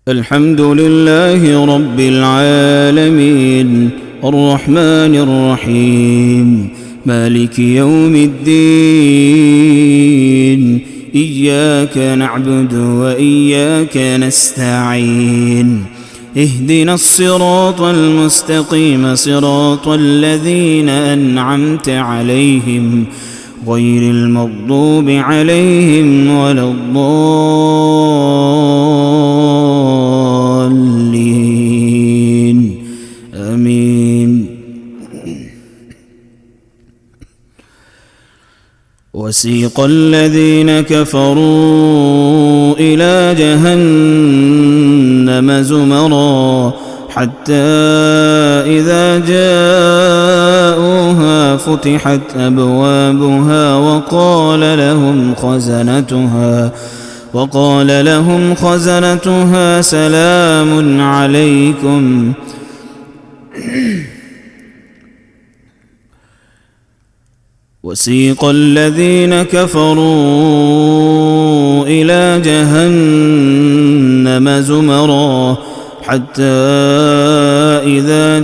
الحمد لله رب العالمين الرحمن الرحيم مالك يوم الدين إياك نعبد وإياك نستعين اهدنا الصراط المستقيم صراط الذين أنعمت عليهم غير المغضوب عليهم ولا الضالين آمين. وسيق الذين كفروا إلى جهنم زمرا حتى إذا جاءوها فتحت أبوابها وقال لهم خزنتها سلام عليكم وسيق الذين كفروا إلى جهنم زمرا حتى إذا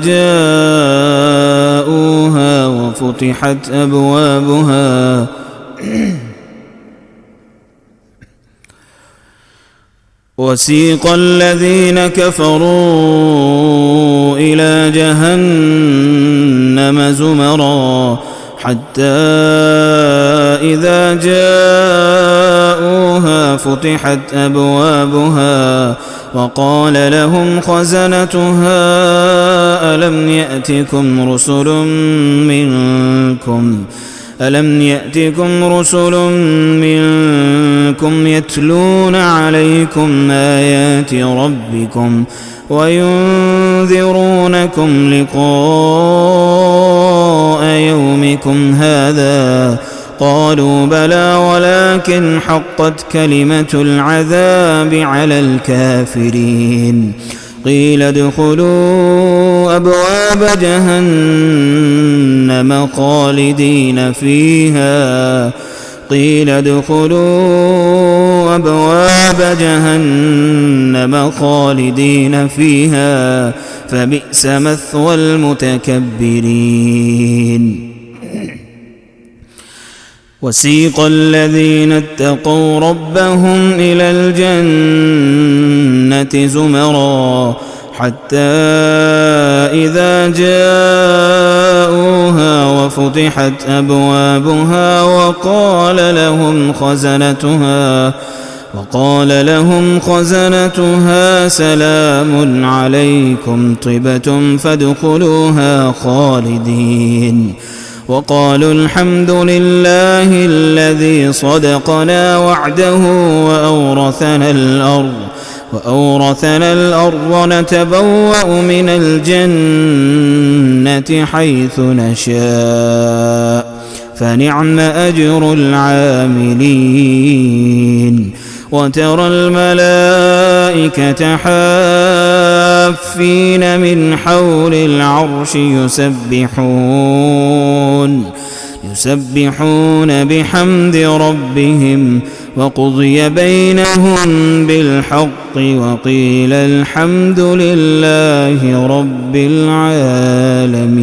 جاءوها وفتحت أبوابها وسيق الذين كفروا إلى جهنم زمرا حتى إذا جاءوها فتحت أبوابها وقال لهم خزنتها ألم يأتكم رسل منكم يتلون عليكم آيات ربكم وينذرونكم لقاء يومكم هذا قالوا بلى ولكن حقت كلمة العذاب على الكافرين قيل ادخلوا أبواب جهنم خالدين فيها فبئس مثوى المتكبرين. وسيق الذين اتقوا ربهم إلى الجنة زمرا حتى إذا جاءوها وفتحت أبوابها وقال لهم خزنتها سلام عليكم طبتم فادخلوها خالدين وقالوا الحمد لله الذي صدقنا وعده وأورثنا الأرض نتبوأ من الجنة حيث نشاء فنعم أجر العاملين. وترى الملائكة حافين من حول العرش يسبحون بحمد ربهم وقضي بينهم بالحق وقيل الحمد لله رب العالمين.